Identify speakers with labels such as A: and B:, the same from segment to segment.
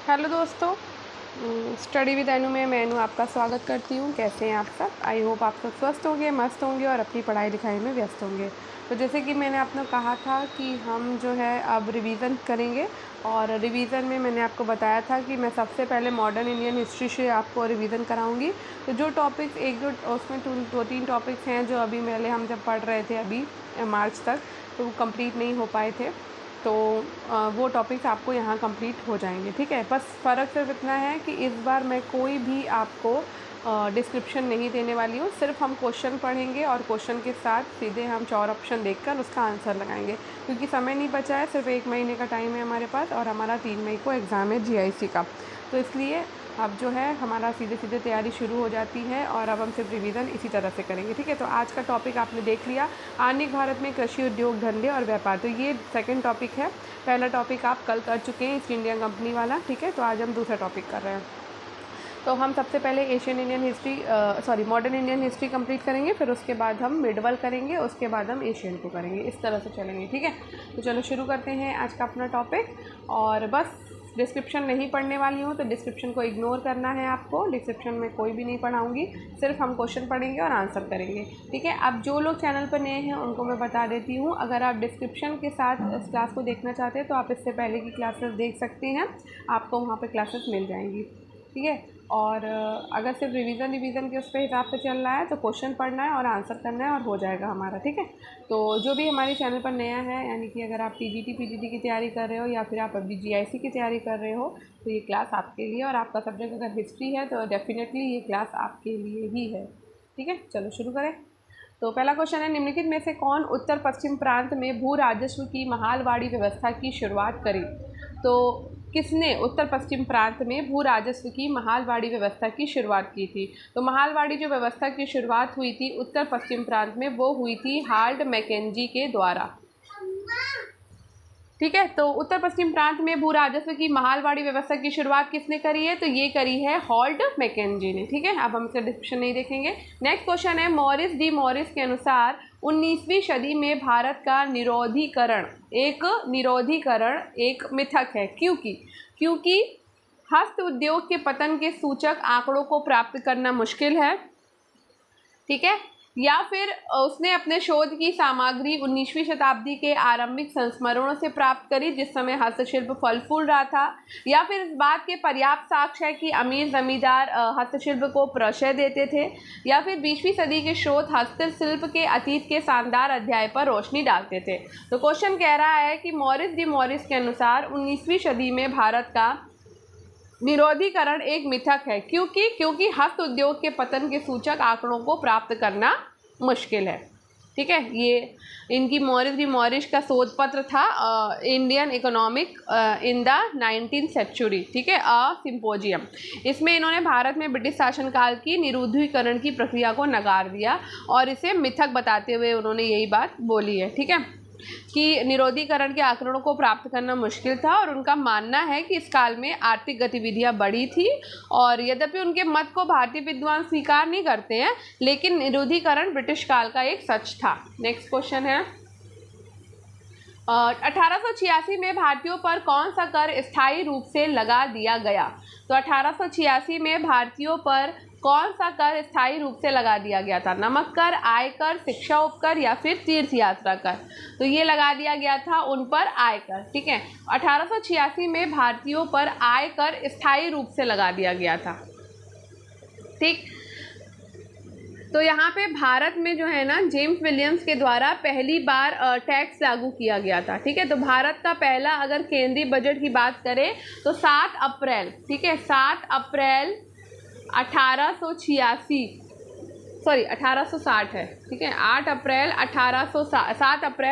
A: Hello दोस्तों, study with अनु में मैं अनु आपका स्वागत करती हूँ। कैसे हैं आप सब? आई होप आप सब स्वस्थ होंगे, मस्त होंगे और अपनी पढ़ाई लिखाई में व्यस्त होंगे। तो जैसे कि मैंने आपने कहा था कि हम जो है अब रिवीजन करेंगे, और रिवीजन में मैंने आपको बताया था कि मैं सबसे पहले मॉडर्न इंडियन हिस्ट्री से आपको रिवीजन कराऊंगी। तो जो टॉपिक्स एक दो उसमें दो तीन टॉपिक्स हैं जो अभी पहले हम जब पढ़ रहे थे अभी मार्च तक, तो वो कंप्लीट नहीं हो पाए थे। तो वो टॉपिक्स आपको यहाँ कंप्लीट हो जाएंगे, ठीक है। बस फ़र्क सिर्फ इतना है कि इस बार मैं कोई भी आपको डिस्क्रिप्शन नहीं देने वाली हूँ। सिर्फ हम क्वेश्चन पढ़ेंगे और क्वेश्चन के साथ सीधे हम 4 ऑप्शन देखकर उसका आंसर लगाएंगे, क्योंकि समय नहीं बचा है। सिर्फ 1 महीने का टाइम है हमारे पास, और हमारा 3 मई को एग्ज़ाम है GIC का। तो इसलिए अब जो है हमारा सीधे सीधे तैयारी शुरू हो जाती है, और अब हम सिर्फ रिवीजन इसी तरह से करेंगे, ठीक है। तो आज का टॉपिक आपने देख लिया, आधुनिक भारत में कृषि उद्योग, धंधे और व्यापार। तो ये सेकंड टॉपिक है। पहला टॉपिक आप कल कर चुके हैं, ईस्ट इंडिया कंपनी वाला, ठीक है। तो आज हम दूसरा टॉपिक कर रहे हैं। तो हम सबसे पहले मॉडर्न इंडियन हिस्ट्री कंप्लीट करेंगे, फिर उसके बाद हम मिडवल करेंगे, उसके बाद हम एशियन को करेंगे। इस तरह से चलेंगे, ठीक है। तो चलो शुरू करते हैं आज का अपना टॉपिक। और बस डिस्क्रिप्शन नहीं पढ़ने वाली हूँ, तो डिस्क्रिप्शन को इग्नोर करना है आपको। डिस्क्रिप्शन में कोई भी नहीं पढ़ाऊँगी, सिर्फ हम क्वेश्चन पढ़ेंगे और आंसर करेंगे, ठीक है। अब जो लोग चैनल पर नए हैं उनको मैं बता देती हूँ, अगर आप डिस्क्रिप्शन के साथ इस क्लास को देखना चाहते हैं तो आप इससे पहले की क्लासेस देख सकते हैं, आपको वहाँ पर क्लासेस मिल जाएंगी, ठीक है। और अगर सिर्फ रिवीजन के उस पर हिसाब से चल रहा है तो क्वेश्चन पढ़ना है और आंसर करना है और हो जाएगा हमारा, ठीक है। तो जो भी हमारे चैनल पर नया है, यानी कि अगर आप PGT की तैयारी कर रहे हो या फिर आप अभी GIC की तैयारी कर रहे हो, तो ये क्लास आपके लिए। और आपका सब्जेक्ट अगर हिस्ट्री है तो डेफिनेटली ये क्लास आपके लिए ही है, ठीक है। चलो शुरू करें। तो पहला क्वेश्चन है, निम्नलिखित में से कौन उत्तर पश्चिम प्रांत में भू राजस्व की महालवाड़ी व्यवस्था की शुरुआत करी? तो किसने उत्तर पश्चिम प्रांत में भू राजस्व की महालवाड़ी व्यवस्था की शुरुआत की थी? तो महालवाड़ी जो व्यवस्था की शुरुआत हुई थी उत्तर पश्चिम प्रांत में, वो हुई थी हार्ड मैकेंजी के द्वारा, ठीक है। तो उत्तर पश्चिम प्रांत में भू राजस्व की महालवाड़ी व्यवस्था की शुरुआत किसने करी है? तो ये करी है हॉल्ट मैकेंजी ने, ठीक है। अब हम इसका डिस्क्रिप्शन नहीं देखेंगे। नेक्स्ट क्वेश्चन है, मॉरिस डी मॉरिस के अनुसार 19वीं सदी में भारत का निरोधीकरण एक मिथक है, क्योंकि हस्त उद्योग के पतन के सूचक आंकड़ों को प्राप्त करना मुश्किल है, ठीक है। या फिर उसने अपने शोध की सामग्री 19वीं शताब्दी के आरंभिक संस्मरणों से प्राप्त करी, जिस समय हस्तशिल्प फल फूल रहा था। या फिर इस बात के पर्याप्त साक्ष्य है कि अमीर जमींदार हस्तशिल्प को प्रश्रय देते थे। या फिर 20वीं सदी के शोध हस्तशिल्प के अतीत के शानदार अध्याय पर रोशनी डालते थे। तो क्वेश्चन कह रहा है कि मॉरिस डी मॉरिस के अनुसार 19वीं सदी में भारत का निरोधीकरण एक मिथक है, क्योंकि हस्त उद्योग के पतन के सूचक आंकड़ों को प्राप्त करना मुश्किल है, ठीक है। ये इनकी मॉरिस डी मॉरिस का शोध पत्र था, Indian economic in the 19th century, ठीक है, सिंपोजियम। इसमें इन्होंने भारत में ब्रिटिश शासनकाल की निरोधीकरण की प्रक्रिया को नकार दिया और इसे मिथक बताते हुए उन्होंने यही बात बोली है, ठीक है, कि निरोधीकरण के आंकड़ों को प्राप्त करना मुश्किल था। और उनका मानना है कि इस काल में आर्थिक गतिविधियां बढ़ी थी, और यद्यपि उनके मत को भारतीय विद्वान स्वीकार नहीं करते हैं, लेकिन निरोधीकरण ब्रिटिश काल का एक सच था। नेक्स्ट क्वेश्चन है, 1886 में भारतीयों पर कौन सा कर स्थायी रूप से लगा दिया गया? तो 1886 में भारतीयों पर कौन सा कर स्थायी रूप से लगा दिया गया था? नमक कर, आयकर, शिक्षा उपकर या फिर तीर्थ यात्रा कर? तो ये लगा दिया गया था उन पर आयकर, ठीक है। 1886 में भारतीयों पर आयकर स्थायी रूप से लगा दिया गया था, ठीक। तो यहाँ पे भारत में जो है ना, जेम्स विलियम्स के द्वारा पहली बार टैक्स लागू किया गया था, ठीक है। तो भारत का पहला, अगर केंद्रीय बजट की बात करें तो 7 अप्रैल, ठीक है, 7 अप्रैल 1860 है, ठीक है। 7 अप्रैल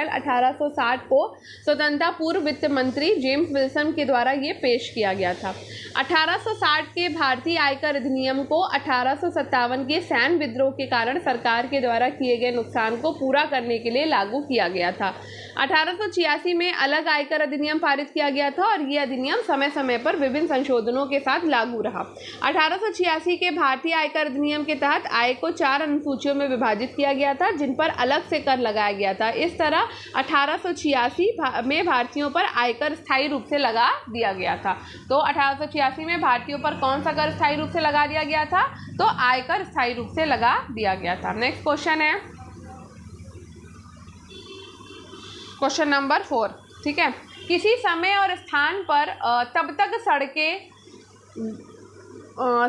A: 1860 को स्वतंत्रता पूर्व वित्त मंत्री जेम्स विल्सन के द्वारा ये पेश किया गया था। 1860 के भारतीय आयकर अधिनियम को 1857 के सैन्य विद्रोह के कारण सरकार के द्वारा किए गए नुकसान को पूरा करने के लिए लागू किया गया था। 1886 में अलग आयकर अधिनियम पारित किया गया था, और ये अधिनियम समय समय पर विभिन्न संशोधनों के साथ लागू रहा। 1886 के भारतीय आयकर अधिनियम के तहत आय को 4 अनुसूचियों में विभाजित किया गया गया था जिन पर अलग से कर लगाया गया था। इस तरह 1886 में भारतीयों पर आयकर स्थायी रूप से लगा दिया गया था। तो 1886 में भारतीयों पर कौन सा कर स्थायी रूप से लगा दिया गया था? तो आयकर स्थायी रूप से लगा दिया गया था। नेक्स्ट क्वेश्चन है क्वेश्चन नंबर 4, ठीक है। किसी समय और स्थान पर तब तक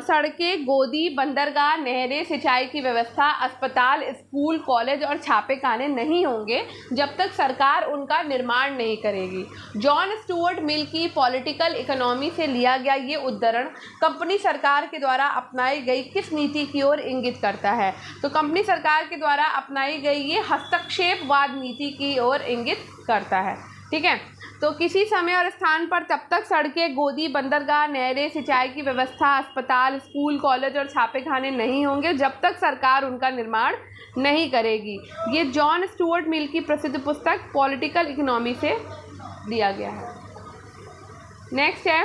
A: सड़कें, गोदी, बंदरगाह, नहरें, सिंचाई की व्यवस्था, अस्पताल, स्कूल, कॉलेज और छापेखाने नहीं होंगे जब तक सरकार उनका निर्माण नहीं करेगी। जॉन स्टुअर्ट मिल की पॉलिटिकल इकोनॉमी से लिया गया ये उद्धरण कंपनी सरकार के द्वारा अपनाई गई किस नीति की ओर इंगित करता है? तो कंपनी सरकार के द्वारा अपनाई गई ये हस्तक्षेपवाद नीति की ओर इंगित करता है, ठीक है। तो किसी समय और स्थान पर तब तक सड़कें, गोदी, बंदरगाह, नहरें, सिंचाई की व्यवस्था, अस्पताल, स्कूल, कॉलेज और छापेखाने नहीं होंगे जब तक सरकार उनका निर्माण नहीं करेगी। ये जॉन स्टुअर्ट मिल की प्रसिद्ध पुस्तक पॉलिटिकल इकोनॉमी से दिया गया है। नेक्स्ट है,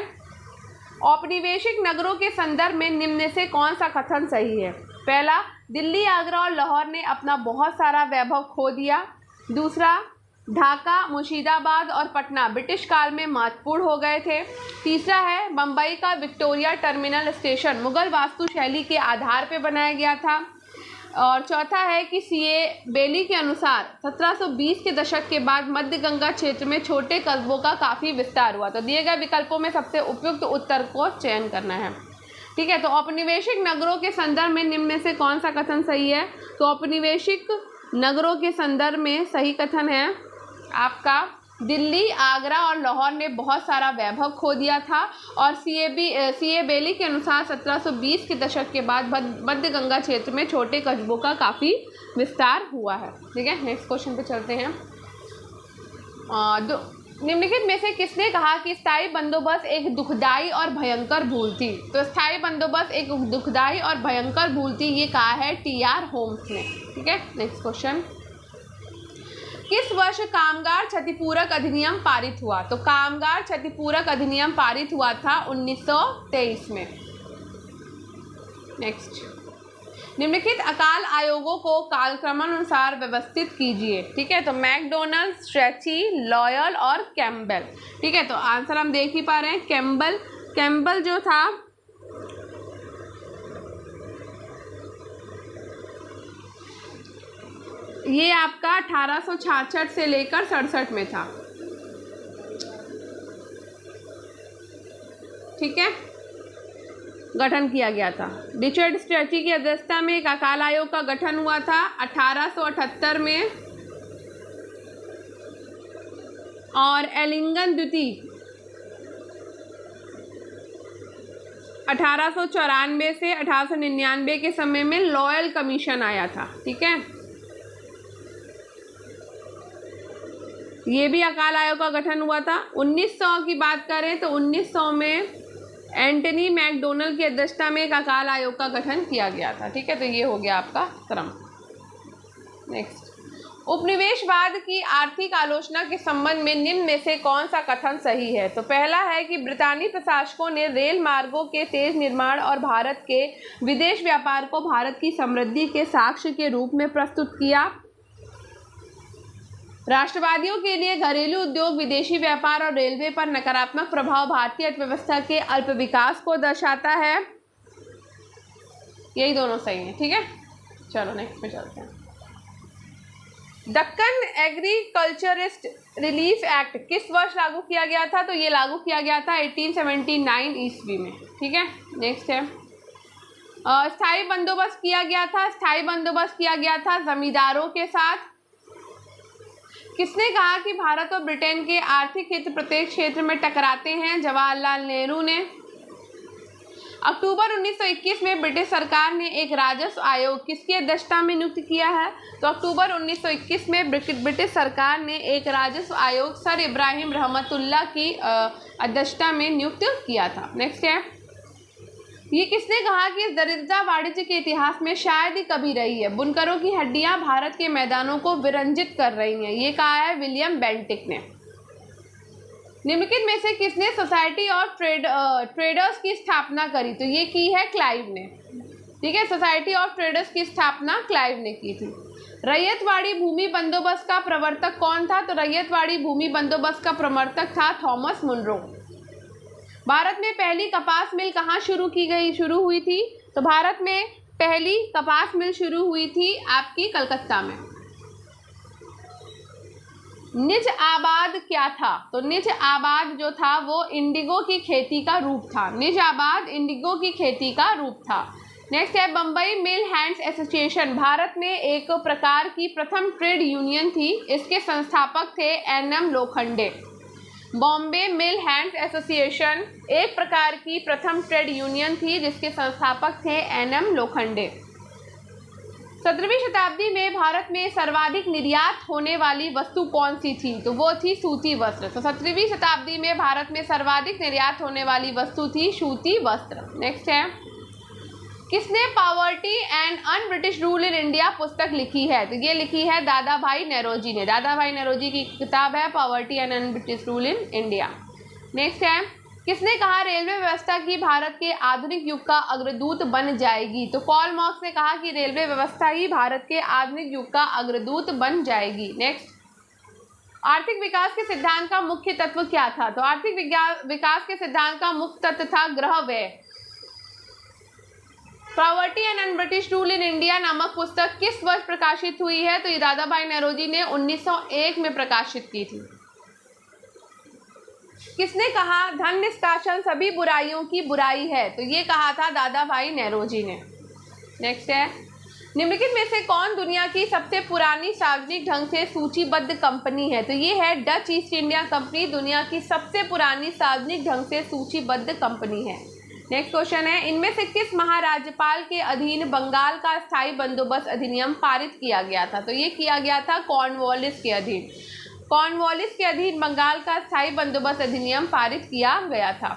A: औपनिवेशिक नगरों के संदर्भ में निम्न में से कौन सा कथन सही है? पहला, दिल्ली, आगरा और लाहौर ने अपना बहुत सारा वैभव खो दिया। दूसरा, ढाका, मुर्शिदाबाद और पटना ब्रिटिश काल में महत्वपूर्ण हो गए थे। तीसरा है, बम्बई का विक्टोरिया टर्मिनल स्टेशन मुगल वास्तुशैली के आधार पर बनाया गया था। और चौथा है कि सीए बेली के अनुसार 1720 के दशक के बाद मध्य गंगा क्षेत्र में छोटे कस्बों का काफ़ी विस्तार हुआ। तो दिए गए विकल्पों में सबसे उपयुक्त उत्तर को चयन करना है, ठीक है। तो औपनिवेशिक नगरों के संदर्भ में निम्न में से कौन सा कथन सही है? तो औपनिवेशिक नगरों के संदर्भ में सही कथन है आपका, दिल्ली, आगरा और लाहौर ने बहुत सारा वैभव खो दिया था। और सीए बेली के अनुसार 1720 के दशक के बाद मध्य गंगा क्षेत्र में छोटे कस्बों का काफ़ी विस्तार हुआ है, ठीक है। नेक्स्ट क्वेश्चन पे चलते हैं। निम्नलिखित में से किसने कहा कि स्थायी बंदोबस्त एक दुखदाई और भयंकर भूल थी? तो स्थायी बंदोबस्त एक दुखदाई और भयंकर भूल थी, ये कहा है टी.आर. होम्स ने, ठीक है। नेक्स्ट क्वेश्चन, किस वर्ष कामगार क्षतिपूरक अधिनियम पारित हुआ? तो कामगार क्षतिपूरक अधिनियम पारित हुआ था 1923 में। नेक्स्ट, निम्नलिखित अकाल आयोगों को कालक्रमानुसार व्यवस्थित कीजिए, ठीक है। तो मैकडोनल्ड, स्ट्रेची, लॉयल और कैम्बेल, ठीक है। तो आंसर हम देख ही पा रहे हैं, कैम्बेल जो था ये आपका 1866 से लेकर 67 में था, ठीक है, गठन किया गया था। रिचर्ड स्ट्रेची की अध्यक्षता में एक अकाल आयोग का गठन हुआ था 1878 में। और एलिंगन द्वितीय 1894 से 1899 के समय में लॉयल कमीशन आया था, ठीक है। ये भी अकाल आयोग का गठन हुआ था। 1900 की बात करें तो 1900 में एंटनी मैकडोनल्ड की अध्यक्षता में एक अकाल आयोग का गठन किया गया था, ठीक है। तो ये हो गया आपका क्रम। नेक्स्ट, उपनिवेशवाद की आर्थिक आलोचना के संबंध में निम्न में से कौन सा कथन सही है? तो पहला है कि ब्रितानी प्रशासकों ने रेल मार्गों के तेज निर्माण और भारत के विदेश व्यापार को भारत की समृद्धि के साक्ष्य के रूप में प्रस्तुत किया। राष्ट्रवादियों के लिए घरेलू उद्योग, विदेशी व्यापार और रेलवे पर नकारात्मक प्रभाव भारतीय अर्थव्यवस्था के अल्प विकास को दर्शाता है। यही दोनों सही हैं, ठीक है। चलो नेक्स्ट पे चलते हैं। दक्कन एग्रीकल्चरिस्ट रिलीफ एक्ट किस वर्ष लागू किया गया था? तो ये लागू किया गया था 1879 ईस्वी में, ठीक है। नेक्स्ट है, स्थायी बंदोबस्त किया गया था। स्थायी बंदोबस्त किया गया था जमींदारों के साथ। किसने कहा कि भारत और ब्रिटेन के आर्थिक हित प्रत्येक क्षेत्र में टकराते हैं? जवाहरलाल नेहरू ने। अक्टूबर 1921 में ब्रिटिश सरकार ने एक राजस्व आयोग किसकी अध्यक्षता में नियुक्त किया है? तो अक्टूबर 1921 में ब्रिटिश सरकार ने एक राजस्व आयोग सर इब्राहिम रहमतुल्लाह की अध्यक्षता में नियुक्त किया था। नेक्स्ट है, ये किसने कहा कि इस दरिद्रता वाणिज्य के इतिहास में शायद ही कभी रही है? बुनकरों की हड्डियां भारत के मैदानों को विरंजित कर रही हैं, ये कहा है विलियम बेंटिक ने। निम्नलिखित में से किसने सोसाइटी ऑफ ट्रेडर्स की स्थापना करी? तो ये की है क्लाइव ने, ठीक है। सोसाइटी ऑफ ट्रेडर्स की स्थापना क्लाइव ने की थी। रैयतवाड़ी भूमि बंदोबस्त का प्रवर्तक कौन था? तो रैयतवाड़ी भूमि बंदोबस्त का प्रवर्तक था थॉमस मुनरो। भारत में पहली कपास मिल कहाँ शुरू हुई थी? तो भारत में पहली कपास मिल शुरू हुई थी आपकी कलकत्ता में। निज आबाद क्या था? तो निज आबाद जो था वो इंडिगो की खेती का रूप था। निज आबाद इंडिगो की खेती का रूप था। नेक्स्ट है बम्बई मिल हैंड्स एसोसिएशन भारत में एक प्रकार की प्रथम ट्रेड यूनियन थी। इसके संस्थापक थे एन.एम. लोखंडे। बॉम्बे मिल हैंड्स एसोसिएशन एक प्रकार की प्रथम ट्रेड यूनियन थी जिसके संस्थापक थे एन.एम. लोखंडे। 17वीं शताब्दी में भारत में सर्वाधिक निर्यात होने वाली वस्तु कौन सी थी? तो वो थी सूती वस्त्र। तो 17वीं शताब्दी में भारत में सर्वाधिक निर्यात होने वाली वस्तु थी सूती वस्त्र। नेक्स्ट है किसने poverty and un British rule in India पुस्तक लिखी है? तो ये लिखी है दादा भाई नौरोजी ने। दादा भाई नौरोजी की किताब है poverty and un British rule in India. Next है किसने कहा रेलवे व्यवस्था की भारत के आधुनिक युग का अग्रदूत बन जाएगी? तो कार्ल मार्क्स ने कहा कि रेलवे व्यवस्था ही भारत के आधुनिक युग का अग्रदूत बन जाएगी। नेक्स्ट आर्थिक विकास के सिद्धांत का मुख्य तत्व क्या था? तो आर्थिक विकास के सिद्धांत का मुख्य तत्व था ग्रह व्यय। Poverty and un British rule in India नामक पुस्तक किस वर्ष प्रकाशित हुई है? तो ये दादा भाई नौरोजी ने 1901 में प्रकाशित की थी। किसने कहा धन निष्कासन सभी बुराइयों की बुराई है? तो ये कहा था दादा भाई नौरोजी ने। नेक्स्ट है निम्नलिखित में से कौन दुनिया की सबसे पुरानी सार्वजनिक ढंग से सूचीबद्ध कंपनी है? तो ये है डच ईस्ट इंडिया कंपनी दुनिया की सबसे पुरानी सार्वजनिक ढंग से सूचीबद्ध कंपनी है। नेक्स्ट क्वेश्चन है इनमें से किस महाराज्यपाल के अधीन बंगाल का स्थायी बंदोबस्त अधिनियम पारित किया गया था? तो ये किया गया था कॉर्नवालिस के अधीन। कॉर्नवालिस के अधीन बंगाल का स्थायी बंदोबस्त अधिनियम पारित किया गया था।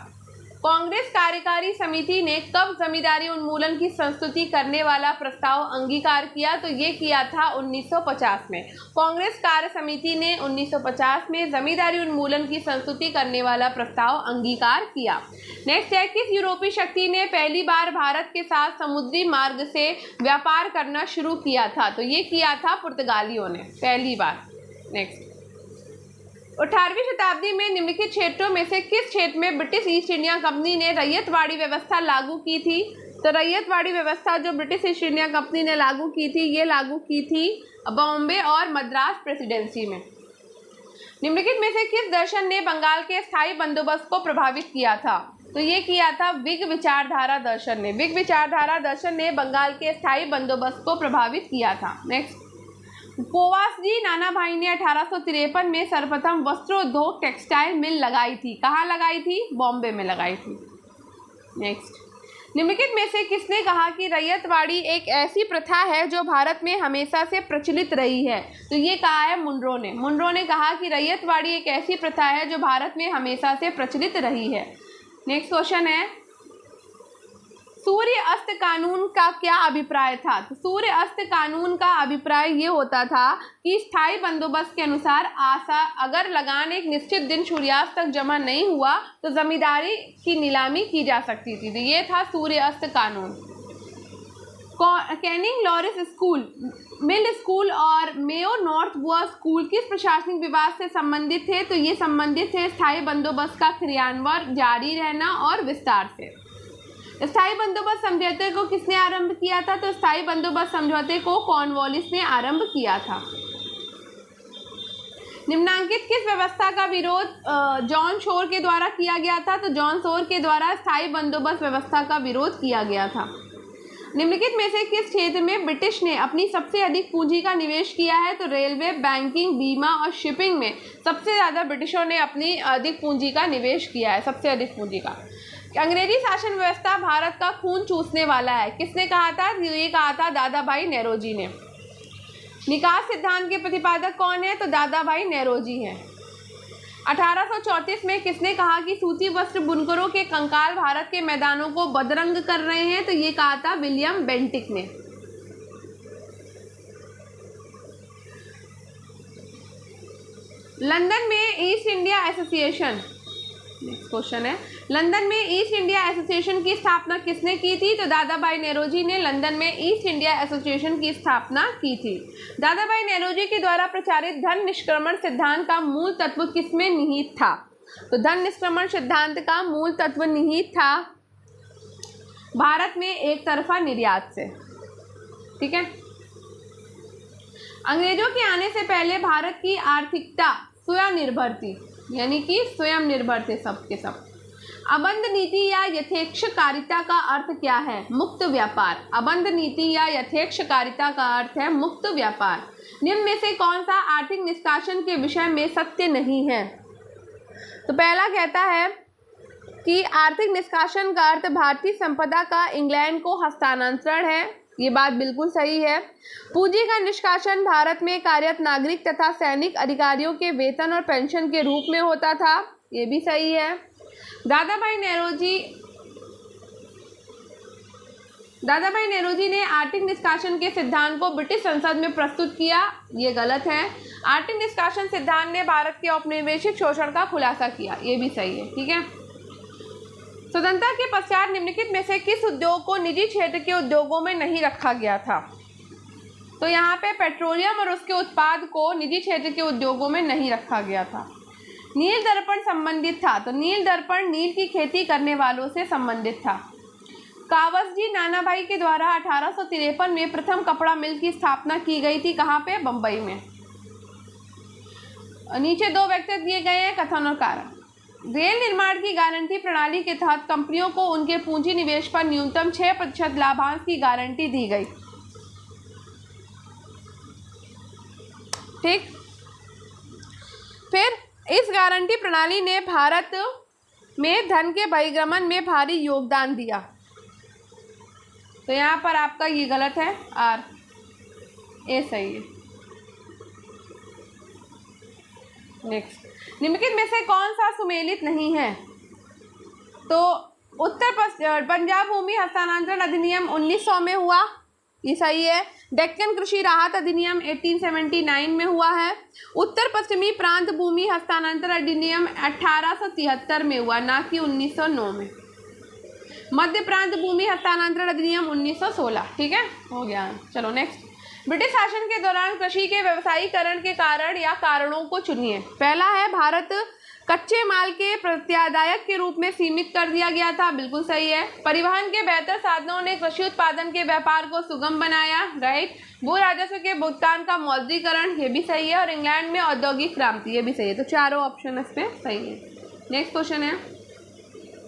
A: कांग्रेस कार्यकारी समिति ने कब जमींदारी उन्मूलन की संस्तुति करने वाला प्रस्ताव अंगीकार किया? तो ये किया था 1950 में। कांग्रेस कार्य समिति ने 1950 में जमींदारी उन्मूलन की संस्तुति करने वाला प्रस्ताव अंगीकार किया। नेक्स्ट है किस यूरोपीय शक्ति ने पहली बार भारत के साथ समुद्री मार्ग से व्यापार करना शुरू किया था? तो ये किया था पुर्तगालियों ने पहली बार। नेक्स्ट 18वीं शताब्दी में निम्नलिखित क्षेत्रों में से किस क्षेत्र में ब्रिटिश ईस्ट इंडिया कंपनी ने रैयतवाड़ी व्यवस्था लागू की थी? तो रैयतवाड़ी व्यवस्था जो ब्रिटिश ईस्ट इंडिया कंपनी ने लागू की थी ये लागू की थी बॉम्बे और मद्रास प्रेसिडेंसी में। निम्नलिखित में से किस दर्शन ने बंगाल के स्थायी बंदोबस्त को प्रभावित किया था? तो ये किया था विग विचारधारा दर्शन ने। विग विचारधारा दर्शन ने बंगाल के स्थायी बंदोबस्त को प्रभावित किया था। नेक्स्ट पोवासजी नानाभाई ने 1853 में सर्वप्रथम वस्त्रोद्योग टेक्सटाइल मिल लगाई थी। कहाँ लगाई थी? बॉम्बे में लगाई थी। नेक्स्ट निम्नलिखित में से किसने कहा कि रैयतवाड़ी एक ऐसी प्रथा है जो भारत में हमेशा से प्रचलित रही है? तो ये कहा है मुनरो ने। मुनरो ने कहा कि रैयतवाड़ी एक ऐसी प्रथा है जो भारत में हमेशा से प्रचलित रही है। नेक्स्ट क्वेश्चन है सूर्य अस्त कानून का क्या अभिप्राय था? तो सूर्य अस्त कानून का अभिप्राय ये होता था कि स्थायी बंदोबस्त के अनुसार अगर लगान एक निश्चित दिन सूर्यास्त तक जमा नहीं हुआ तो जमींदारी की नीलामी की जा सकती थी। तो ये था सूर्य अस्त कानून। कैनिंग लॉरेंस स्कूल, मिल स्कूल और मेयो नॉर्थ बुआ स्कूल किस प्रशासनिक विभाग से संबंधित थे? तो ये संबंधित थे स्थायी बंदोबस्त का क्रियान्वयन जारी रहना और विस्तार से। स्थायी बंदोबस्त समझौते को किसने आरंभ किया था? तो स्थायी बंदोबस्त समझौते को कॉर्नवालिस ने आरंभ किया था। निम्नांकित किस व्यवस्था का विरोध जॉन शोर के द्वारा किया गया था? तो जॉन शोर के द्वारा स्थायी बंदोबस्त व्यवस्था का विरोध किया गया था। निम्नलिखित में से किस क्षेत्र में ब्रिटिश ने अपनी सबसे अधिक पूंजी का निवेश किया है? तो रेलवे, बैंकिंग, बीमा और शिपिंग में सबसे ज़्यादा ब्रिटिशों ने अपनी अधिक पूंजी का निवेश किया है, सबसे अधिक पूंजी का। अंग्रेजी शासन व्यवस्था भारत का खून चूसने वाला है, किसने कहा था? ये कहा था दादा भाई नौरोजी ने। निकास सिद्धांत के प्रतिपादक कौन है? तो दादा भाई नौरोजी हैं। 1834 में किसने कहा कि सूती वस्त्र बुनकरों के कंकाल भारत के मैदानों को बदरंग कर रहे हैं? तो ये कहा था विलियम बेंटिक ने। लंदन में east India association next question है, लंदन में ईस्ट इंडिया एसोसिएशन की स्थापना किसने की थी? तो दादा भाई नेरोजी ने लंदन में ईस्ट इंडिया एसोसिएशन की स्थापना की थी। दादा भाई नेरोजी के द्वारा प्रचारित धन निष्क्रमण सिद्धांत का मूल तत्व किसमें निहित था? तो धन निष्क्रमण सिद्धांत का मूल तत्व निहित था भारत में एक तरफा निर्यात से। ठीक है। अंग्रेजों के आने से पहले भारत की आर्थिकता स्वनिर्भर थी, यानी कि स्वयं निर्भर थे सब के सब। अबंध नीति या यथेक्षकारिता का अर्थ क्या है? मुक्त व्यापार। अबंध नीति या यथेक्षकारिता का अर्थ है मुक्त व्यापार। निम्न में से कौन सा आर्थिक निष्कासन के विषय में सत्य नहीं है? तो पहला कहता है कि आर्थिक निष्कासन का अर्थ भारतीय संपदा का इंग्लैंड को हस्तांतरण है। ये बात बिल्कुल सही है। पूंजी का निष्कासन भारत में कार्यरत नागरिक तथा सैनिक अधिकारियों के वेतन और पेंशन के रूप में होता था। ये भी सही है। दादा भाई नेरोजी ने आर्थिक निष्कासन के सिद्धांत को ब्रिटिश संसद में प्रस्तुत किया। ये गलत है। आर्थिक निष्कासन सिद्धांत ने भारत के औपनिवेशिक शोषण का खुलासा किया। ये भी सही है। ठीक है। स्वतंत्रता के पश्चात निम्नलिखित में से किस उद्योग को निजी क्षेत्र के उद्योगों में नहीं रखा गया था? तो यहाँ पे पेट्रोलियम और उसके उत्पाद को निजी क्षेत्र के उद्योगों में नहीं रखा गया था। नील दर्पण संबंधित था, तो नील दर्पण नील की खेती करने वालों से संबंधित था। कावसजी नानाभाई के द्वारा 1853 में प्रथम कपड़ा मिल की स्थापना की गई थी। कहाँ पे? बम्बई में। नीचे दो वैक्टर दिए गए हैं, कथन और कारण। रेल निर्माण की गारंटी प्रणाली के तहत कंपनियों को उनके पूंजी निवेश पर न्यूनतम 6% लाभांश की गारंटी दी गई। ठीक। फिर इस गारंटी प्रणाली ने भारत में धन के बहिर्गमन में भारी योगदान दिया। तो यहाँ पर आपका ये गलत है, आर ए सही है। नेक्स्ट, निम्नलिखित में से कौन सा सुमेलित नहीं है? तो पंजाब भूमि हस्तांतरण अधिनियम 1900 में हुआ। ये सही है। डेक्कन कृषि राहत अधिनियम 1879 में हुआ है। उत्तर पश्चिमी प्रांत भूमि हस्तांतरण अधिनियम 1873 में हुआ, ना कि 1909 में। मध्य प्रांत भूमि हस्तांतरण अधिनियम 1916। ठीक है, हो गया। चलो नेक्स्ट, ब्रिटिश शासन के दौरान कृषि के व्यवसायीकरण के कारण या कारणों को चुनिए। पहला है, भारत कच्चे माल के प्रत्यादायक के रूप में सीमित कर दिया गया था। बिल्कुल सही है। परिवहन के बेहतर साधनों ने कृषि उत्पादन के व्यापार को सुगम बनाया। राइट। भू राजस्व के भुगतान का मौद्रीकरण, ये भी सही है। और इंग्लैंड में औद्योगिक क्रांति, ये भी सही है। तो चारों ऑप्शन इसमें सही है। नेक्स्ट क्वेश्चन है,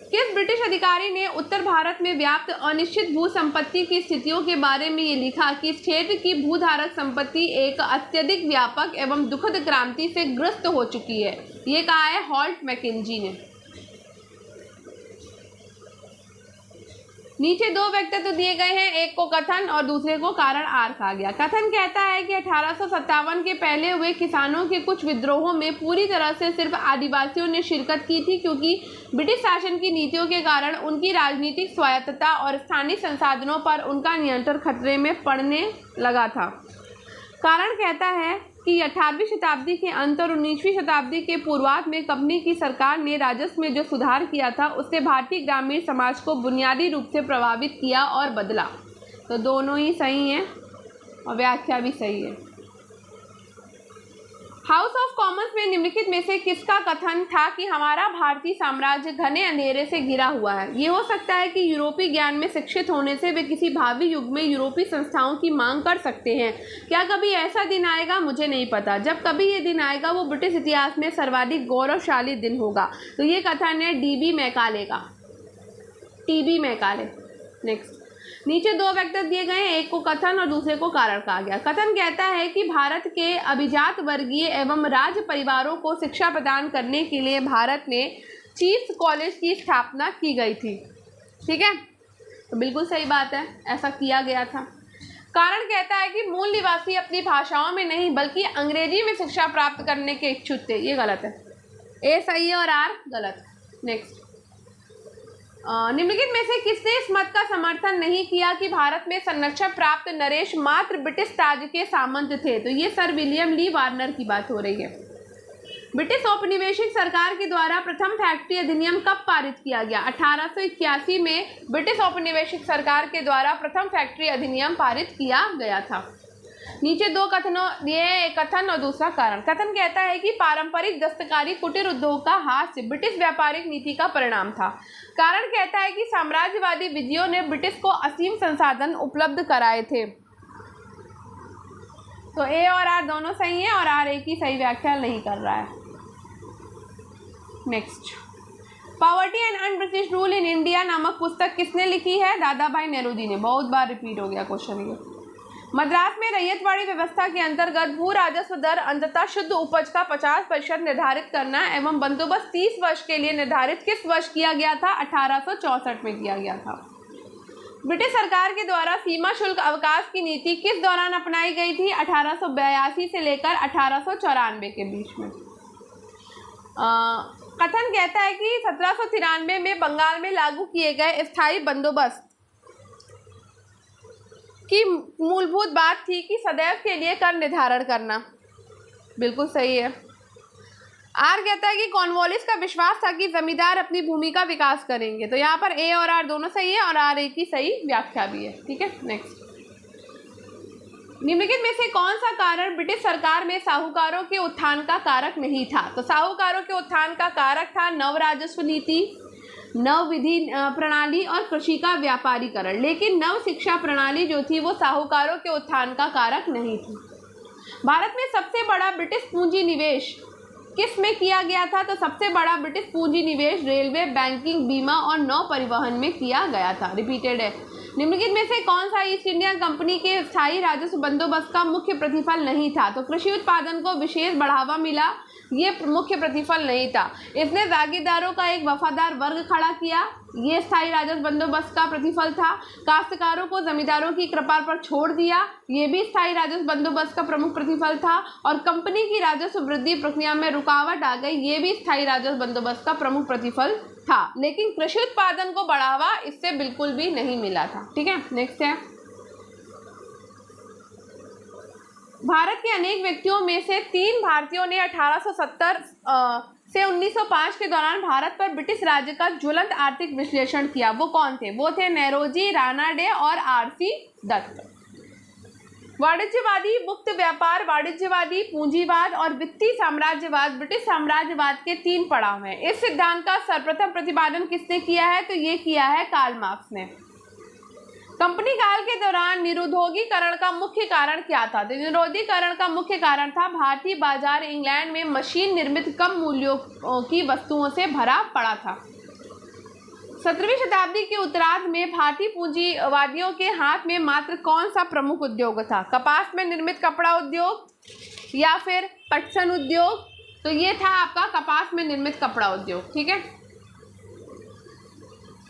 A: किस ब्रिटिश अधिकारी ने उत्तर भारत में व्याप्त अनिश्चित भू संपत्ति की स्थितियों के बारे में ये लिखा कि इस क्षेत्र की भूधारक संपत्ति एक अत्यधिक व्यापक एवं दुखद क्रांति से ग्रस्त हो चुकी है? ये कहा है हॉल्ट मैकेंजी ने। नीचे दो वेक्टर तो दिए गए हैं, एक को कथन और दूसरे को कारण आर कहा गया। कथन कहता है कि 1857 के पहले हुए किसानों के कुछ विद्रोहों में पूरी तरह से सिर्फ आदिवासियों ने शिरकत की थी, क्योंकि ब्रिटिश शासन की नीतियों के कारण उनकी राजनीतिक स्वायत्तता और स्थानीय संसाधनों पर उनका नियंत्रण खतरे में पड़ने लगा था। कारण कहता है कि 18वीं शताब्दी के अंत और 19वीं शताब्दी के पूर्वार्ध में कंपनी की सरकार ने राजस्व में जो सुधार किया था उससे भारतीय ग्रामीण समाज को बुनियादी रूप से प्रभावित किया और बदला। तो दोनों ही सही हैं और व्याख्या भी सही है। हाउस ऑफ कॉमन्स में निम्नलिखित में से किसका कथन था कि हमारा भारतीय साम्राज्य घने अंधेरे से घिरा हुआ है? ये हो सकता है कि यूरोपीय ज्ञान में शिक्षित होने से वे किसी भावी युग में यूरोपीय संस्थाओं की मांग कर सकते हैं। क्या कभी ऐसा दिन आएगा? मुझे नहीं पता। जब कभी ये दिन आएगा वो ब्रिटिश इतिहास में सर्वाधिक गौरवशाली दिन होगा। तो ये कथन है डी.बी. मैकाले का, टी.बी. मैकाले। नेक्स्ट, नीचे दो वेक्टर दिए गए हैं, एक को कथन और दूसरे को कारण कहा गया। कथन कहता है कि भारत के अभिजात वर्गीय एवं राज परिवारों को शिक्षा प्रदान करने के लिए भारत में चीफ्स कॉलेज की स्थापना की गई थी। ठीक है, तो बिल्कुल सही बात है, ऐसा किया गया था। कारण कहता है कि मूल निवासी अपनी भाषाओं में नहीं बल्कि अंग्रेजी में शिक्षा प्राप्त करने के इच्छुक थे। ये गलत है। ए सही है और आर गलत। नेक्स्ट, निम्नलिखित में से किसने इस मत का समर्थन नहीं किया कि भारत में संरक्षण प्राप्त नरेश मात्र ब्रिटिश ताज के सामंत थे? तो ये सर विलियम ली वार्नर की बात हो रही है। ब्रिटिश औपनिवेशिक सरकार के द्वारा प्रथम फैक्ट्री अधिनियम कब पारित किया गया? 1881 में ब्रिटिश औपनिवेशिक सरकार के द्वारा प्रथम फैक्ट्री अधिनियम पारित किया गया था। नीचे दो कथनों, ये कथन और दूसरा कारण। कथन कहता है कि पारंपरिक दस्तकारी कुटीर उद्योग का हास्य ब्रिटिश व्यापारिक नीति का परिणाम था। कारण कहता है कि साम्राज्यवादी विजयों ने ब्रिटिश को असीम संसाधन उपलब्ध कराए थे। तो ए और आर दोनों सही है और आर ए की सही व्याख्या नहीं कर रहा है। Next, poverty and un-British rule in India नामक पुस्तक किसने लिखी है? दादा भाई नेहरू ने। बहुत बार रिपीट हो गया क्वेश्चन ये। मद्रास में रैयतवाड़ी व्यवस्था के अंतर्गत भू राजस्व दर अंततः शुद्ध उपज का 50% निर्धारित करना एवं बंदोबस्त 30 वर्ष के लिए निर्धारित किस वर्ष किया गया था? 1864 में किया गया था। ब्रिटिश सरकार के द्वारा सीमा शुल्क अवकाश की नीति किस दौरान अपनाई गई थी? 1882 से लेकर 1894 के बीच में। कथन कहता है कि 1793 में बंगाल में लागू किए गए स्थायी बंदोबस्त की मूलभूत बात थी कि सदैव के लिए कर निर्धारण करना। बिल्कुल सही है। आर कहता है कि कॉर्नवालिस का विश्वास था कि जमींदार अपनी भूमि का विकास करेंगे। तो यहाँ पर ए और आर दोनों सही है और आर ए की सही व्याख्या भी है। ठीक है, नेक्स्ट, निम्नलिखित में से कौन सा कारण ब्रिटिश सरकार में साहूकारों के उत्थान का कारक नहीं था? तो साहूकारों के उत्थान का कारक था नव राजस्व नीति, नव विधि प्रणाली और कृषि का व्यापारीकरण। लेकिन नव शिक्षा प्रणाली जो थी वो साहूकारों के उत्थान का कारक नहीं थी। भारत में सबसे बड़ा ब्रिटिश पूंजी निवेश किस में किया गया था? तो सबसे बड़ा ब्रिटिश पूंजी निवेश रेलवे, बैंकिंग, बीमा और नौ परिवहन में किया गया था। रिपीटेड है। निम्नलिखित में से कौन सा ईस्ट इंडिया कंपनी के स्थायी राजस्व बंदोबस्त का मुख्य प्रतिफल नहीं था? तो कृषि उत्पादन को विशेष बढ़ावा मिला, ये मुख्य प्रतिफल नहीं था। इसने जागीरदारों का एक वफादार वर्ग खड़ा किया, ये स्थायी राजस्व बंदोबस्त का प्रतिफल था। काश्तकारों को जमींदारों की कृपा पर छोड़ दिया, ये भी स्थायी राजस्व बंदोबस्त का प्रमुख प्रतिफल था। और कंपनी की राजस्व वृद्धि प्रक्रिया में रुकावट आ गई, ये भी स्थायी राजस्व बंदोबस्त का प्रमुख प्रतिफल था। लेकिन कृषि उत्पादन को बढ़ावा इससे बिल्कुल भी नहीं मिला था। ठीक है, नेक्स्ट है, भारत के अनेक व्यक्तियों में से 3 भारतीयों ने 1870 से 1905 के दौरान भारत पर ब्रिटिश राज्य का ज्वलंत आर्थिक विश्लेषण किया। वो कौन थे? वो थे नेरोजी, राणा डे और आर.सी. दत्त। वाणिज्यवादी मुक्त व्यापार, वाणिज्यवादी पूंजीवाद और वित्तीय साम्राज्यवाद ब्रिटिश साम्राज्यवाद के 3 पड़ाव हैं। इस सिद्धांत का सर्वप्रथम प्रतिपादन किसने किया है? तो ये किया है कार्ल मार्क्स ने। कंपनी काल के दौरान निरुद्योगीकरण का मुख्य कारण क्या था? तो निरुद्योगीकरण का मुख्य कारण था भारतीय बाजार इंग्लैंड में मशीन निर्मित कम मूल्यों की वस्तुओं से भरा पड़ा था। 17वीं शताब्दी के उत्तरार्ध में भारतीय पूंजीवादियों के हाथ में मात्र कौन सा प्रमुख उद्योग था? कपास में निर्मित कपड़ा उद्योग या फिर पटसन उद्योग? तो ये था आपका कपास में निर्मित कपड़ा उद्योग। ठीक है,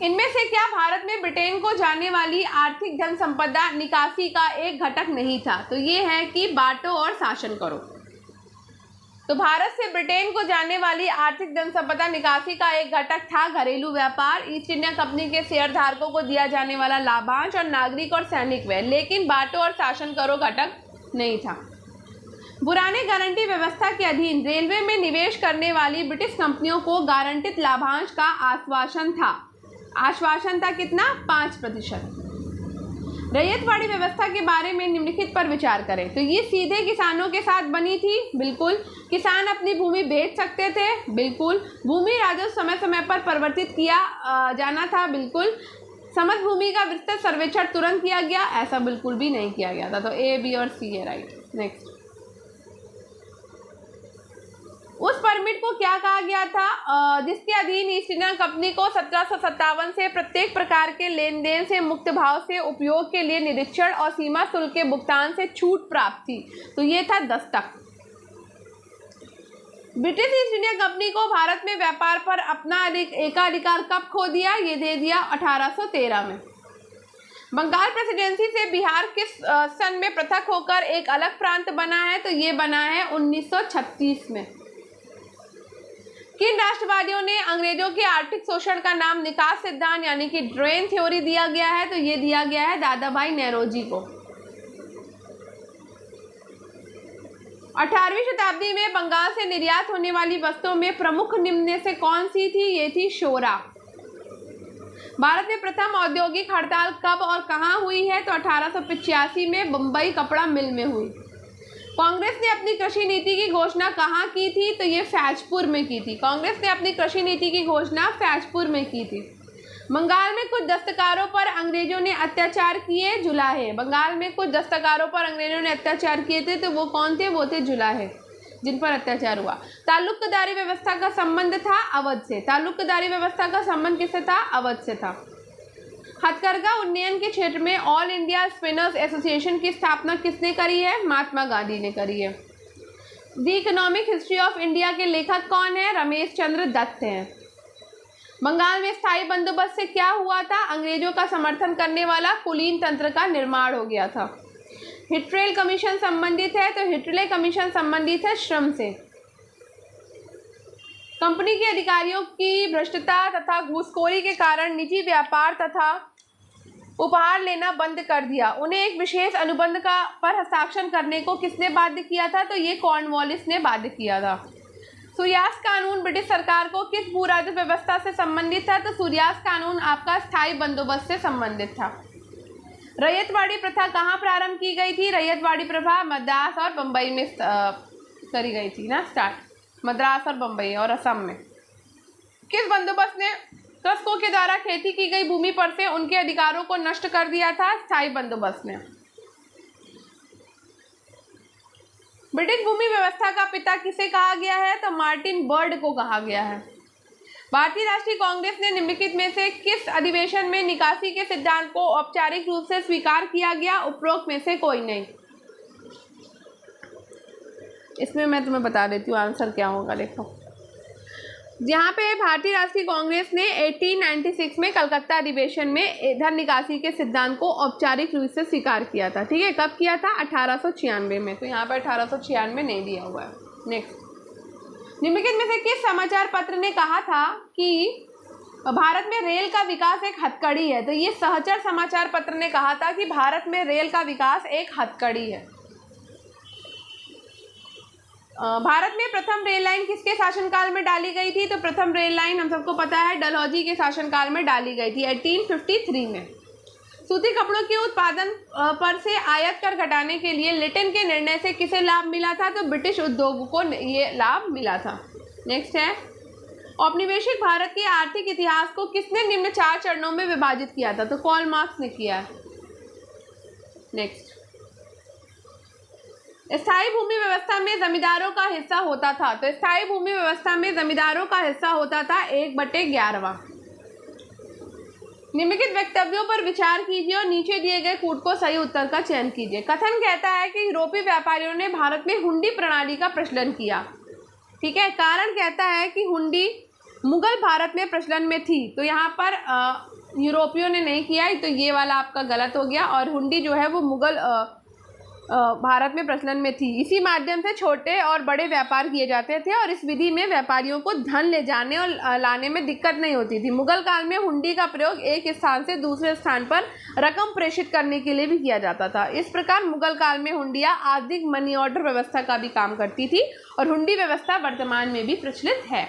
A: इनमें से क्या भारत में ब्रिटेन को जाने वाली आर्थिक धन संपदा निकासी का एक घटक नहीं था? तो ये है कि बांटो और शासन करो। तो भारत से ब्रिटेन को जाने वाली आर्थिक धन संपदा निकासी का एक घटक था घरेलू व्यापार, ईस्ट इंडिया कंपनी के शेयर धारकों को दिया जाने वाला लाभांश और नागरिक और सैनिक व्यय। लेकिन बांटो और शासन करो घटक नहीं था। पुराने गारंटी व्यवस्था के अधीन रेलवे में निवेश करने वाली ब्रिटिश कंपनियों को गारंटित लाभांश का आश्वासन था। आश्वासन था कितना? 5%। रैयतवाड़ी व्यवस्था के बारे में निम्नलिखित पर विचार करें। तो ये सीधे किसानों के साथ बनी थी? बिल्कुल। किसान अपनी भूमि बेच सकते थे? बिल्कुल। भूमि राजस्व समय समय पर परिवर्तित किया जाना था? बिल्कुल। समस्त भूमि का विस्तृत सर्वेक्षण तुरंत किया गया? ऐसा बिल्कुल भी नहीं किया गया था। तो ए, बी और सी है राइट। नेक्स्ट, उस परमिट को क्या कहा गया था जिसके अधीन ईस्ट इंडिया कंपनी को 1757 से प्रत्येक प्रकार के लेन देन से मुक्त भाव से उपयोग के लिए निरीक्षण और सीमा शुल्क के भुगतान से छूट प्राप्त थी? तो ये था Dastak. British east India company को भारत में व्यापार पर अपना एकाधिकार कब खो दिया? ये दे दिया 1813 में। बंगाल प्रेसिडेंसी से बिहार किस सन में पृथक होकर एक अलग प्रांत बना है? तो ये बना है 1936 में। किन राष्ट्रवादियों ने अंग्रेजों के आर्थिक शोषण का नाम निकास सिद्धांत यानी कि ड्रेन थ्योरी दिया गया है? तो ये दिया गया है दादा भाई नेहरू को। 18वीं शताब्दी में बंगाल से निर्यात होने वाली वस्तुओं में प्रमुख निम्न में से कौन सी थी? ये थी शोरा। भारत में प्रथम औद्योगिक हड़ताल कब और कहां हुई है? तो 1885 में बम्बई कपड़ा मिल में हुई। कांग्रेस ने अपनी कृषि नीति की घोषणा कहाँ की थी? तो ये फैजपुर में की थी। कांग्रेस ने अपनी कृषि नीति की घोषणा फैजपुर में की थी। बंगाल में कुछ दस्तकारों पर अंग्रेजों ने अत्याचार किए, जुलाहे। बंगाल में कुछ दस्तकारों पर अंग्रेजों ने अत्याचार किए थे, तो वो कौन थे? वो थे जुलाहे, जिन पर अत्याचार हुआ। तालुकदारी व्यवस्था का संबंध था अवध से। तालुकदारी व्यवस्था का संबंध किससे था? अवध से था। हथकरघा उन्नयन के क्षेत्र में ऑल इंडिया स्पिनर्स एसोसिएशन की स्थापना किसने करी है? महात्मा गांधी ने करी है। The economic history of India के लेखक कौन है? रमेश चंद्र दत्त हैं। बंगाल में स्थायी बंदोबस्त से क्या हुआ था? अंग्रेजों का समर्थन करने वाला कुलीन तंत्र का निर्माण हो गया था। हिटरेल कमीशन संबंधित है, तो हिटले कमीशन संबंधित है श्रम से। कंपनी के अधिकारियों की भ्रष्टता तथा घूसखोरी के कारण निजी व्यापार तथा उपहार लेना बंद कर दिया। उन्हें एक विशेष अनुबंध पर हस्ताक्षर करने को किसने बाध्य किया था? तो ये कॉर्नवालिस ने बाध्य किया था। सूर्यास्त कानून ब्रिटिश सरकार को किस भू राजस्व व्यवस्था से संबंधित था? तो सूर्यास्त कानून आपका स्थायी बंदोबस्त से संबंधित था। रैयतवाड़ी प्रथा कहाँ प्रारंभ की गई थी? रैयतवाड़ी प्रथा मद्रास और बम्बई में करी गई थी ना स्टार्ट। मद्रास और बम्बई और असम में। किस बंदोबस्त ने कृषकों के द्वारा खेती की गई भूमि पर से उनके अधिकारों को नष्ट कर दिया था? स्थायी बंदोबस्त ने। ब्रिटिश भूमि व्यवस्था का पिता किसे कहा गया है? तो मार्टिन बर्ड को कहा गया है। भारतीय राष्ट्रीय कांग्रेस ने निम्नलिखित में से किस अधिवेशन में निकासी के सिद्धांत को औपचारिक रूप से स्वीकार किया गया? उपरोक्त में से कोई नहीं। इसमें मैं तुम्हें बता देती हूँ आंसर क्या होगा। देखो, यहाँ पे भारतीय राष्ट्रीय कांग्रेस ने 1896 में कलकत्ता अधिवेशन में धन निकासी के सिद्धांत को औपचारिक रूप से स्वीकार किया था। ठीक है, कब किया था? 1896 में। तो यहाँ पर 1896 नहीं दिया हुआ है। नेक्स्ट, निम्नलिखित में से किस समाचार पत्र ने कहा था कि भारत में रेल का विकास एक हथकड़ी है? तो ये सहचर समाचार पत्र ने कहा था कि भारत में रेल का विकास एक हथकड़ी है। भारत में प्रथम रेल लाइन किसके शासनकाल में डाली गई थी? तो प्रथम रेल लाइन हम सबको पता है डलहौजी के शासनकाल में डाली गई थी 1853 में। सूती कपड़ों के उत्पादन पर से आयात कर घटाने के लिए लिटन के निर्णय से किसे लाभ मिला था? तो ब्रिटिश उद्योग को ये लाभ मिला था। नेक्स्ट है, औपनिवेशिक भारत के आर्थिक इतिहास को किसने निम्न 4 चरणों में विभाजित किया था? तो कार्ल मार्क्स ने किया है। नेक्स्ट, स्थायी भूमि व्यवस्था में जमींदारों का हिस्सा होता था। तो स्थायी भूमि व्यवस्था में जमींदारों का हिस्सा होता था 1/11। निम्नलिखित वक्तव्यों पर विचार कीजिए और नीचे दिए गए कूट को सही उत्तर का चयन कीजिए। कथन कहता है कि यूरोपीय व्यापारियों ने भारत में हुंडी प्रणाली का प्रचलन किया। ठीक है, कारण कहता है कि हुंडी मुगल भारत में प्रचलन में थी। तो यहाँ पर यूरोपियों ने नहीं किया, तो ये वाला आपका गलत हो गया। और हुंडी जो है वो मुगल भारत में प्रचलन में थी। इसी माध्यम से छोटे और बड़े व्यापार किए जाते थे और इस विधि में व्यापारियों को धन ले जाने और लाने में दिक्कत नहीं होती थी। मुगल काल में हुंडी का प्रयोग एक स्थान से दूसरे स्थान पर रकम प्रेषित करने के लिए भी किया जाता था। इस प्रकार मुगल काल में हुंडियाँ आर्थिक मनी ऑर्डर व्यवस्था का भी काम करती थी और हुंडी व्यवस्था वर्तमान में भी प्रचलित है।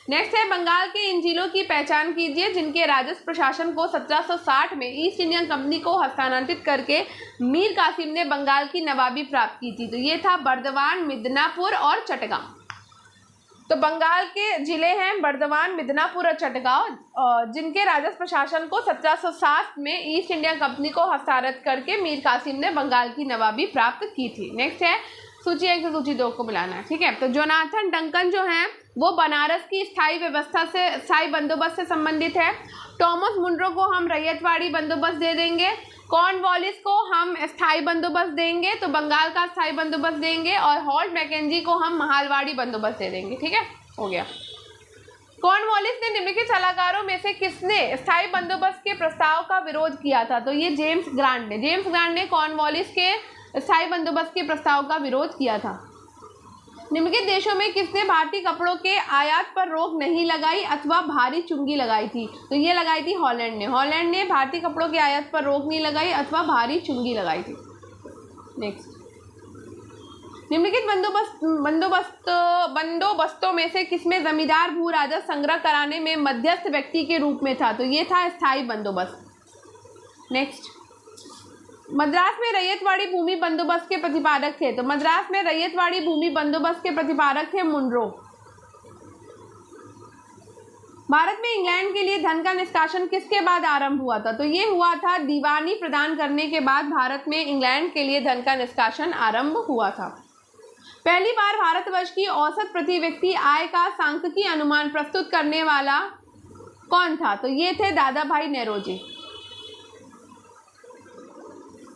A: नेक्स्ट है, बंगाल के इन जिलों की पहचान कीजिए जिनके राजस्व प्रशासन को 1760 में ईस्ट इंडिया कंपनी को हस्तांतरित करके मीर कासिम ने बंगाल की नवाबी प्राप्त की थी। तो ये था बर्दवान, मिदनापुर और चटगांव। तो बंगाल के जिले हैं बर्दवान, मिदनापुर और चटगांव, जिनके राजस्व प्रशासन को 1760 में ईस्ट इंडिया कंपनी को हस्तांतरित करके मीर कासिम ने बंगाल की नवाबी प्राप्त की थी। नेक्स्ट है, सूची 1 से सूची 2 को मिलाना है। ठीक है, तो जोनाथन डंकन जो हैं वो बनारस की स्थायी व्यवस्था से, स्थायी बंदोबस्त से संबंधित है। टॉमस मुनरो को हम रैयतवाड़ी बंदोबस्त दे देंगे। कॉर्नवालिस को हम स्थायी बंदोबस्त देंगे, तो बंगाल का स्थायी बंदोबस्त देंगे। और हॉल्ट मैकेंजी को हम महालवाड़ी बंदोबस्त दे देंगे। ठीक है, हो गया। कॉर्नवालिस ने निम्नलिखित सलाहकारों में से किसने स्थायी बंदोबस्त के प्रस्ताव का विरोध किया था? तो ये जेम्स ग्रांट ने। जेम्स ग्रांट ने कॉर्नवालिस के स्थायी बंदोबस्त के प्रस्ताव का विरोध किया था। निम्नलिखित देशों में किसने भारतीय कपड़ों के आयात पर रोक नहीं लगाई अथवा भारी चुंगी लगाई थी? तो ये लगाई थी हॉलैंड ने। हॉलैंड ने भारतीय कपड़ों के आयात पर रोक नहीं लगाई अथवा भारी चुंगी लगाई थी। नेक्स्ट, निम्नलिखित बंदोबस्तों में से किसमें जमींदार भू राजस्व संग्रह कराने में मध्यस्थ व्यक्ति के रूप में था? तो ये था स्थायी बंदोबस्त। नेक्स्ट, मद्रास में रैयतवाड़ी भूमि बंदोबस्त के प्रतिपादक थे। तो मद्रास में रैयतवाड़ी भूमि बंदोबस्त के प्रतिपादक थे मुनरो। भारत में इंग्लैंड के लिए धन का निष्कासन किसके बाद आरंभ हुआ था? तो ये हुआ था दीवानी प्रदान करने के बाद भारत में इंग्लैंड के लिए धन का निष्कासन आरंभ हुआ था। पहली बार भारतवर्ष की औसत प्रति व्यक्ति आय का सांख्यिकीय अनुमान प्रस्तुत करने वाला कौन था? तो ये थे दादा भाई नेरोजी।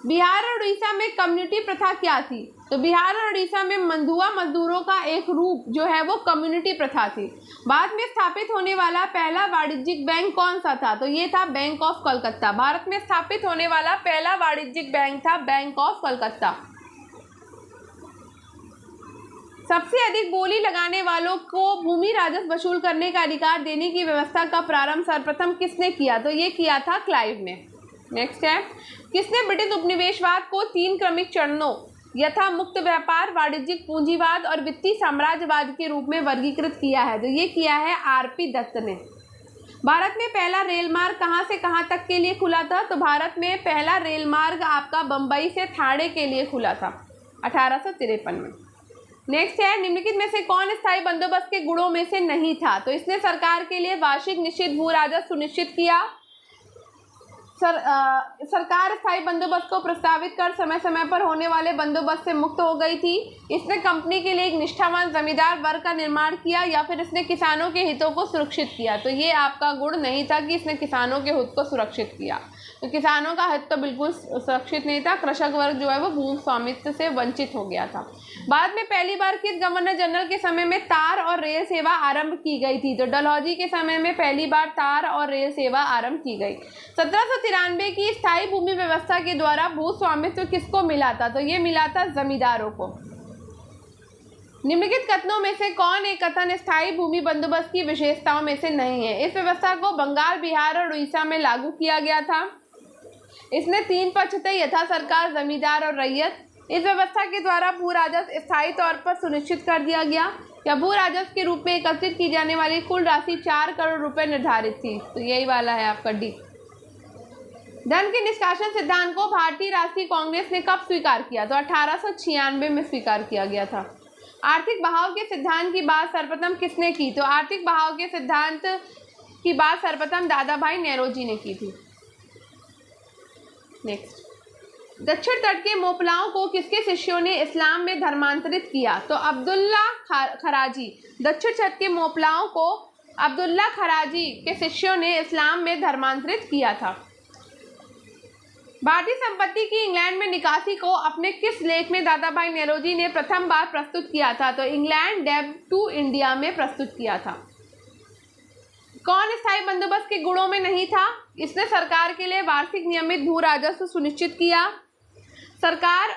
A: बिहार और उड़ीसा में कम्युनिटी प्रथा क्या थी? तो बिहार और उड़ीसा में मंदुआ मजदूरों का एक रूप जो है वो कम्युनिटी प्रथा थी। बाद में स्थापित होने वाला पहला वाणिज्यिक बैंक कौन सा था? तो ये था बैंक ऑफ कलकत्ता। भारत में स्थापित होने वाला पहला वाणिज्यिक बैंक था बैंक ऑफ कलकत्ता। सबसे अधिक बोली लगाने वालों को भूमि राजस्व वसूल करने का अधिकार देने की व्यवस्था का प्रारंभ सर्वप्रथम किसने किया? तो ये किया था क्लाइव ने। नेक्स्ट है, किसने ब्रिटिश उपनिवेशवाद को 3 क्रमिक चरणों यथा मुक्त व्यापार, वाणिज्यिक पूंजीवाद और वित्तीय साम्राज्यवाद के रूप में वर्गीकृत किया है? तो ये किया है आरपी दत्त ने। भारत में पहला रेल मार्ग कहाँ से कहाँ तक के लिए खुला था? तो भारत में पहला रेल मार्ग आपका बम्बई से ठाणे के लिए खुला था 1853 में। नेक्स्ट है, निम्नलिखित में से कौन स्थायी बंदोबस्त के गुणों में से नहीं था? तो इसने सरकार के लिए वार्षिक निश्चित भू राजस्व सुनिश्चित किया। सरकार स्थायी बंदोबस्त को प्रस्तावित कर समय समय पर होने वाले बंदोबस्त से मुक्त हो गई थी। इसने कंपनी के लिए एक निष्ठावान जमींदार वर्ग का निर्माण किया, या फिर इसने किसानों के हितों को सुरक्षित किया? तो ये आपका गुण नहीं था कि इसने किसानों के हित को सुरक्षित किया। तो किसानों का हित तो बिल्कुल सुरक्षित नहीं था। कृषक वर्ग जो है वो भूमि स्वामित्व से वंचित हो गया था। बाद में पहली बार किस गवर्नर जनरल के समय में तार और रेल सेवा आरंभ की गई थी? तो डलहौजी के समय में पहली बार तार और रेल सेवा आरंभ की गई। 1793 की स्थायी भूमि व्यवस्था के द्वारा भू स्वामित्व किसको मिला था? तो ये मिला था जमींदारों को। निम्नलिखित कथनों में से कौन एक कथन स्थायी भूमि बंदोबस्त की विशेषताओं में से नहीं है? इस व्यवस्था को बंगाल, बिहार और उड़ीसा में लागू किया गया था। इसने 3 पक्ष थे, यथा सरकार, जमींदार और रैयत। इस व्यवस्था के द्वारा भू राजस्व स्थायी तौर पर सुनिश्चित कर दिया गया, या भू राजस्व के रूप में एकत्रित की जाने वाली कुल राशि 4 करोड़ रुपए निर्धारित थी। तो यही वाला है आपका डी। धन के निष्कासन सिद्धांत को भारतीय राष्ट्रीय कांग्रेस ने कब स्वीकार किया? तो 1896 में स्वीकार किया गया था। आर्थिक बहाव के सिद्धांत की बात सर्वप्रथम किसने की? तो आर्थिक बहाव के सिद्धांत की बात सर्वप्रथम दादा भाई नेरोजी ने की थी। नेक्स्ट, दक्षिण तट के मोपलाओं को किसके शिष्यों ने इस्लाम में धर्मांतरित किया? तो अब्दुल्ला खराजी। दक्षिण तट के मोपलाओं को अब्दुल्ला खराजी के शिष्यों ने इस्लाम में धर्मांतरित किया था। भारतीय संपत्ति की इंग्लैंड में निकासी को अपने किस लेख में दादा भाई नेरोजी ने प्रथम बार प्रस्तुत किया था? तो इंग्लैंड डेब्ट टू इंडिया में प्रस्तुत किया था। कौन स्थायी बंदोबस्त के गुणों में नहीं था? इसने सरकार के लिए वार्षिक नियमित भू राजस्व सुनिश्चित किया। सरकार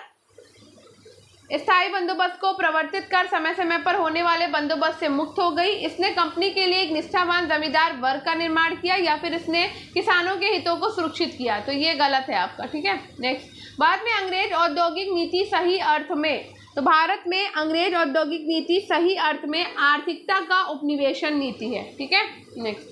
A: स्थायी बंदोबस्त को प्रवर्तित कर समय समय पर होने वाले बंदोबस्त से मुक्त हो गई। इसने कंपनी के लिए एक निष्ठावान जमींदार वर्ग का निर्माण किया, या फिर इसने किसानों के हितों को सुरक्षित किया? तो ये गलत है आपका। ठीक है। नेक्स्ट, बाद में अंग्रेज औद्योगिक नीति सही अर्थ में, तो भारत में अंग्रेज औद्योगिक नीति सही अर्थ में आर्थिकता का उपनिवेशन नीति है। ठीक है। नेक्स्ट,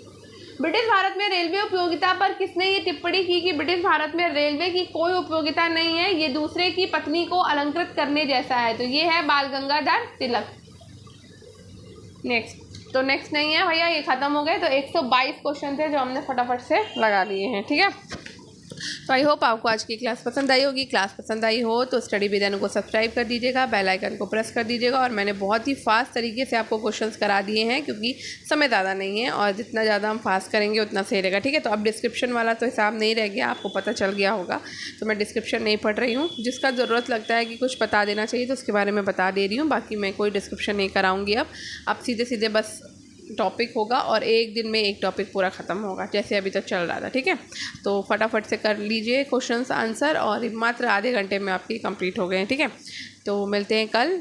A: ब्रिटिश भारत में रेलवे उपयोगिता पर किसने ये टिप्पणी की कि ब्रिटिश भारत में रेलवे की कोई उपयोगिता नहीं है, ये दूसरे की पत्नी को अलंकृत करने जैसा है? तो ये है बाल गंगाधर तिलक। नेक्स्ट, तो नेक्स्ट नहीं है भैया, ये खत्म हो गए। तो 122 क्वेश्चन थे जो हमने फटाफट से लगा लिए हैं। ठीक है। तो आई होप आपको आज की क्लास पसंद आई होगी। क्लास पसंद आई हो तो स्टडी विद अनु को सब्सक्राइब कर दीजिएगा, बेल आइकन को प्रेस कर दीजिएगा। और मैंने बहुत ही फास्ट तरीके से आपको क्वेश्चंस करा दिए हैं, क्योंकि समय ज़्यादा नहीं है, और जितना ज़्यादा हम फास्ट करेंगे उतना सही रहेगा। ठीक है। तो अब डिस्क्रिप्शन वाला तो हिसाब नहीं रह गया, आपको पता चल गया होगा। तो मैं डिस्क्रिप्शन नहीं पढ़ रही हूँ। जिसका ज़रूरत लगता है कि कुछ बता देना चाहिए तो उसके बारे में बता दे रही हूँ। बाकी मैं कोई डिस्क्रिप्शन नहीं कराऊँगी। अब सीधे सीधे बस टॉपिक होगा, और एक दिन में एक टॉपिक पूरा ख़त्म होगा, जैसे अभी तक चल रहा था। ठीक है। तो फटाफट से कर लीजिए क्वेश्चंस आंसर, और मात्र आधे घंटे में आपकी कंप्लीट हो गए हैं। ठीक है। तो मिलते हैं कल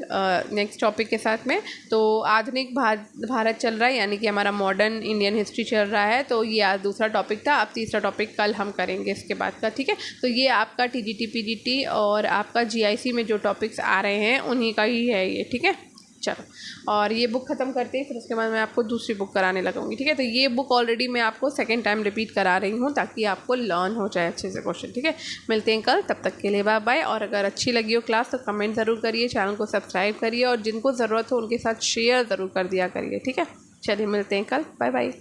A: नेक्स्ट टॉपिक के साथ में। तो आधुनिक भारत चल रहा है, यानी कि हमारा मॉडर्न इंडियन हिस्ट्री चल रहा है। तो ये आज दूसरा टॉपिक था, अब तीसरा टॉपिक कल हम करेंगे इसके बाद का, ठीक है। तो ये आपका TGT PGT और आपका GIC में जो टॉपिक्स आ रहे हैं उन्हीं का ही है ये, ठीक है। चलो, और ये बुक ख़त्म करते हैं, फिर उसके बाद मैं आपको दूसरी बुक कराने लगूंगी, ठीक है। तो ये बुक ऑलरेडी मैं आपको सेकंड टाइम रिपीट करा रही हूँ ताकि आपको लर्न हो जाए अच्छे से क्वेश्चन, ठीक है। मिलते हैं कल, तब तक के लिए बाय बाय। और अगर अच्छी लगी हो क्लास तो कमेंट ज़रूर करिए, चैनल को सब्सक्राइब करिए और जिनको ज़रूरत हो उनके साथ शेयर ज़रूर कर दिया करिए, ठीक है। चलिए मिलते हैं कल, बाय बाय।